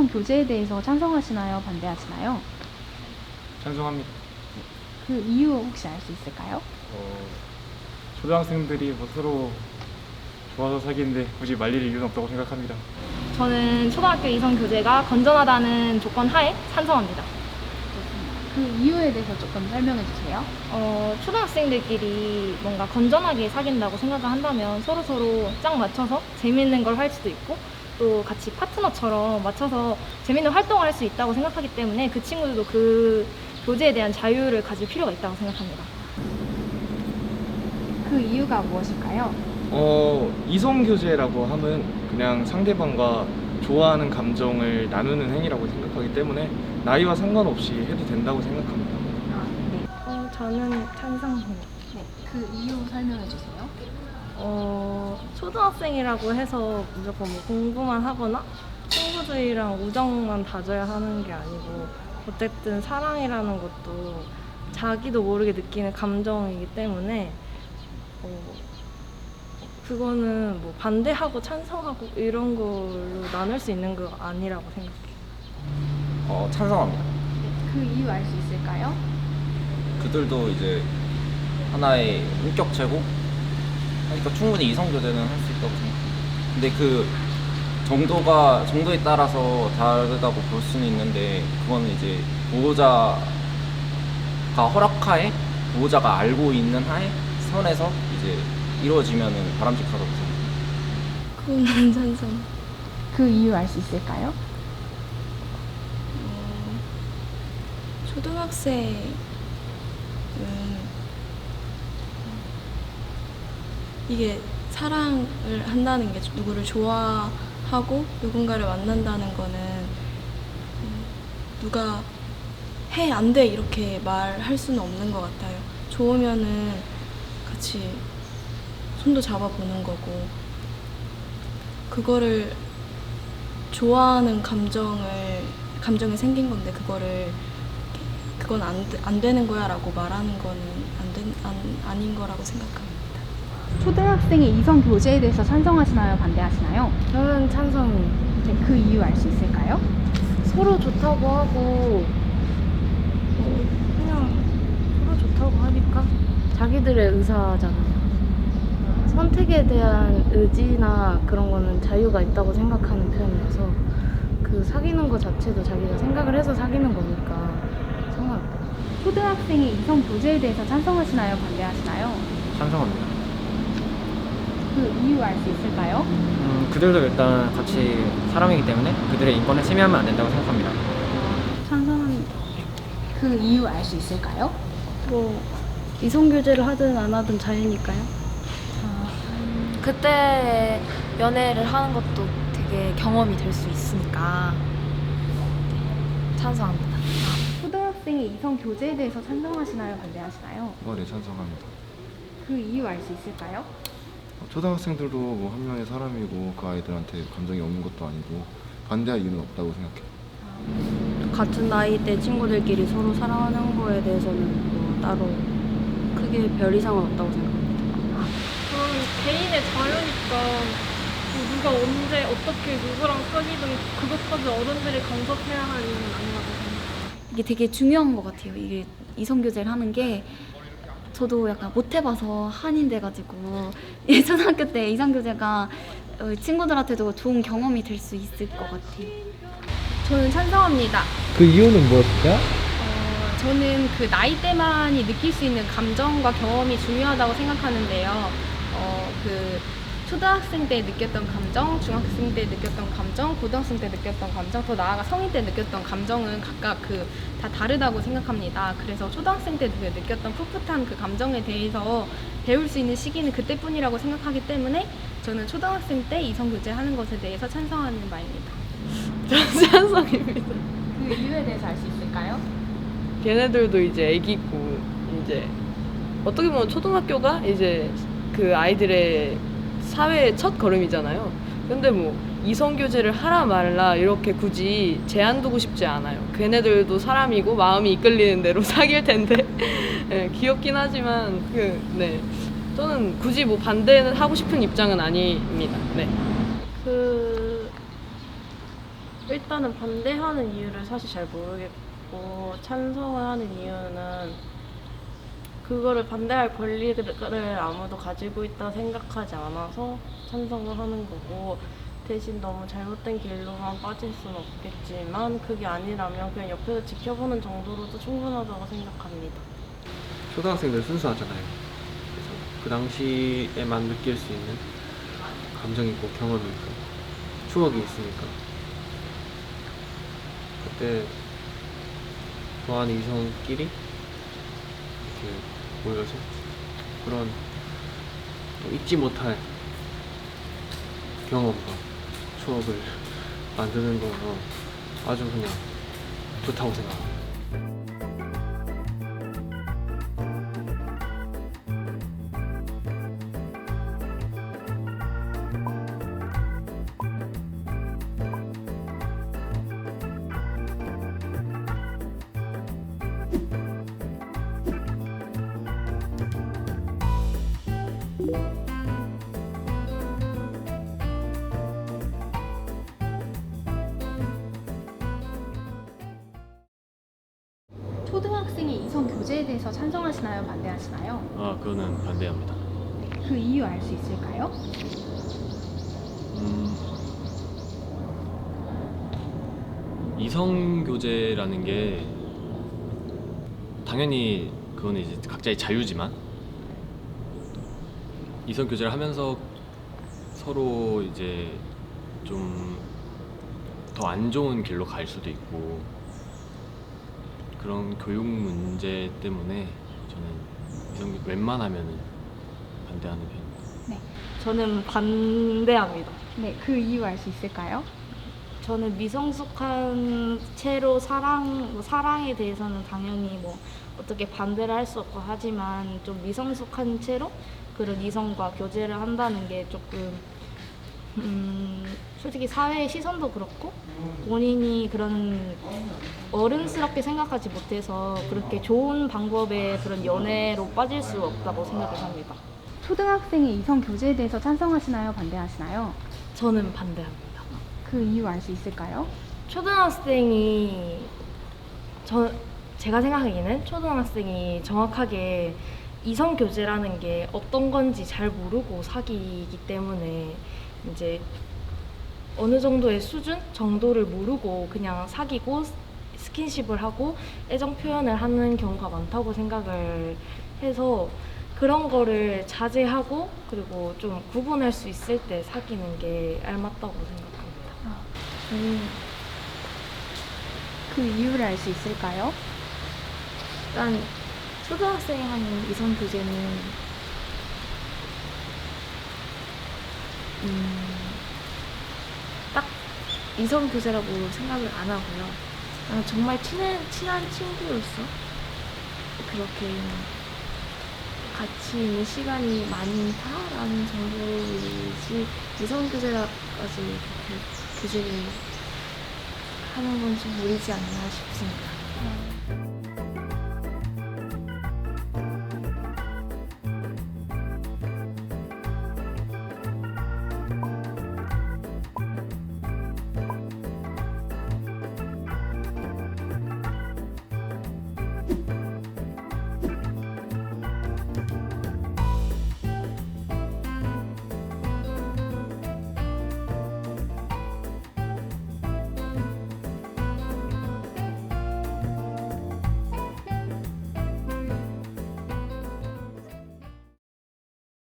이성 교제에 대해서 찬성하시나요? 반대하시나요? 찬성합니다. 그 이유 혹시 알 수 있을까요? 초등학생들이 서로 좋아서 사귀는데 굳이 말릴 이유는 없다고 생각합니다. 저는 초등학교 이성 교제가 건전하다는 조건 하에 찬성합니다. 그 이유에 대해서 조금 설명해 주세요. 초등학생들끼리 뭔가 건전하게 사귄다고 생각을 한다면 서로서로 짝 맞춰서 재밌는 걸 할 수도 있고 또 같이 파트너처럼 맞춰서 재밌는 활동을 할 수 있다고 생각하기 때문에 그 친구들도 그 교제에 대한 자유를 가질 필요가 있다고 생각합니다. 그 이유가 무엇일까요? 이성 교제라고 하면 그냥 상대방과 좋아하는 감정을 나누는 행위라고 생각하기 때문에 나이와 상관없이 해도 된다고 생각합니다. 네. 저는 찬성해요. 네. 그 이유 설명해 주세요. 초등학생이라고 해서 무조건 뭐 공부만 하거나 친구들이랑 우정만 다져야 하는 게 아니고 어쨌든 사랑이라는 것도 자기도 모르게 느끼는 감정이기 때문에 그거는 뭐 반대하고 찬성하고 이런 걸로 나눌 수 있는 거 아니라고 생각해요. 찬성합니다. 그 이유 알 수 있을까요? 그들도 이제 하나의 인격체고 하니까 충분히 이성교제는 할 수 있다고 생각합니다. 근데 그 정도에 따라서 다르다고 볼 수는 있는데 그거는 이제 보호자가 허락하에 보호자가 알고 있는 하에 선에서 이제 이루어지면은 바람직하다고 생각합니다. 그건 찬성. 그 이유 알 수 있을까요? 초등학생은 이게 사랑을 한다는 게 누구를 좋아하고 누군가를 만난다는 거는 누가 해, 안 돼 이렇게 말할 수는 없는 것 같아요. 좋으면은 같이 손도 잡아보는 거고 그거를 좋아하는 감정이 생긴 건데 그건 안 되는 거야 라고 말하는 거는 아닌 거라고 생각합니다. 초등학생의 이성 교제에 대해서 찬성하시나요? 반대하시나요? 저는 찬성이에요. 네. 그 이유 알 수 있을까요? 서로 좋다고 하고 그냥 서로 좋다고 하니까 자기들의 의사잖아요. 선택에 대한 의지나 그런 거는 자유가 있다고 생각하는 편이어서 그 사귀는 거 자체도 자기가 생각을 해서 사귀는 거니까 상관없다. 초등학생의 이성 교제에 대해서 찬성하시나요? 반대하시나요? 찬성합니다. 그 이유 알 수 있을까요? 그들도 일단 같이 사람이기 때문에 그들의 인권을 침해하면 안 된다고 생각합니다. 찬성합니다. 그 이유 알 수 있을까요? 뭐 이성 교제를 하든 안 하든 자유니까요. 그때 연애를 하는 것도 되게 경험이 될 수 있으니까 찬성합니다. 초등학생의 이성 교제에 대해서 찬성하시나요? 반대하시나요? 네, 찬성합니다. 그 이유 알 수 있을까요? 초등학생들도 뭐 한 명의 사람이고 그 아이들한테 감정이 없는 것도 아니고 반대할 이유는 없다고 생각해요. 같은 나이대 친구들끼리 서로 사랑하는 거에 대해서는 뭐 따로 크게 별 이상은 없다고 생각합니다. 그건 개인의 자유니까 뭐 누가 언제 어떻게 누구랑 사귀든 그것까지 어른들이 간섭해야 할 일은 아니라고 생각해요. 이게 되게 중요한 것 같아요. 이게 이성교제를 하는 게 저도 약간 못 해봐서 한인 돼가지고 초등학교 때 이성교제가 친구들한테도 좋은 경험이 될 수 있을 것 같아요. 저는 찬성합니다. 그 이유는 무엇이죠? 저는 그 나이대만이 느낄 수 있는 감정과 경험이 중요하다고 생각하는데요. 그 초등학생 때 느꼈던 감정, 중학생 때 느꼈던 감정, 고등학생 때 느꼈던 감정, 더 나아가 성인 때 느꼈던 감정은 각각 다 다르다고 생각합니다. 그래서 초등학생 때 느꼈던 풋풋한 그 감정에 대해서 배울 수 있는 시기는 그때뿐이라고 생각하기 때문에 저는 초등학생 때 이성교제 하는 것에 대해서 찬성하는 바입니다. 찬성입니다. 그 이유에 대해서 알 수 있을까요? 걔네들도 이제 애기고 이제 어떻게 보면 초등학교가 이제 그 아이들의 사회의 첫 걸음이잖아요. 근데 뭐 이성교제를 하라 말라 이렇게 굳이 제한 두고 싶지 않아요. 걔네들도 사람이고 마음이 이끌리는 대로 사귈 텐데 네, 귀엽긴 하지만 네, 저는 굳이 뭐 반대는 하고 싶은 입장은 아닙니다. 네. 일단은 반대하는 이유를 사실 잘 모르겠고 찬성을 하는 이유는 그거를 반대할 권리를 아무도 가지고 있다 생각하지 않아서 찬성을 하는 거고, 대신 너무 잘못된 길로만 빠질 수는 없겠지만 그게 아니라면 그냥 옆에서 지켜보는 정도로도 충분하다고 생각합니다. 초등학생들 순수하잖아요. 그래서 그 당시에만 느낄 수 있는 감정이 있고 경험이 있고 추억이 있으니까 그때 좋아하는 이성끼리 이렇게 모여서 그런 또 잊지 못할 경험과 추억을 만드는 건 아주 그냥 좋다고 생각합니다. 초등학생의 이성 교제에 대해서 찬성하시나요? 반대하시나요? 그거는 반대합니다. 그 이유 알 수 있을까요? 이성 교제라는 게 당연히 그거는 이제 각자의 자유지만 이성 교제를 하면서 서로 이제 좀 더 안 좋은 길로 갈 수도 있고 그런 교육 문제 때문에 저는 이성 웬만하면은 반대하는 편입니다. 네. 저는 반대합니다. 네, 그 이유 알 수 있을까요? 저는 미성숙한 채로 사랑에 대해서는 당연히 뭐 어떻게 반대를 할 수 없고 하지만 좀 미성숙한 채로 그런 이성과 교제를 한다는 게 조금 솔직히 사회의 시선도 그렇고 본인이 그런 어른스럽게 생각하지 못해서 그렇게 좋은 방법의 그런 연애로 빠질 수 없다고 생각을 합니다. 초등학생의 이성 교제에 대해서 찬성하시나요? 반대하시나요? 저는 반대합니다. 그 이유 알 수 있을까요? 초등학생이 제가 생각하기에는 초등학생이 정확하게 이성 교제라는 게 어떤 건지 잘 모르고 사귀기 때문에 이제 어느 정도의 수준 정도를 모르고 그냥 사귀고 스킨십을 하고 애정 표현을 하는 경우가 많다고 생각을 해서 그런 거를 자제하고 그리고 좀 구분할 수 있을 때 사귀는 게 알맞다고 생각합니다. 그 이유를 알 수 있을까요? 일단 초등학생이 하는 이성 교제는 딱 이성 교제라고 생각을 안 하고요. 정말 친한 친구로서 그렇게 같이 있는 시간이 많다라는 정도이지 이성 교제라까지 그렇게 교제를 하는 건 좀 무리지 않나 싶습니다.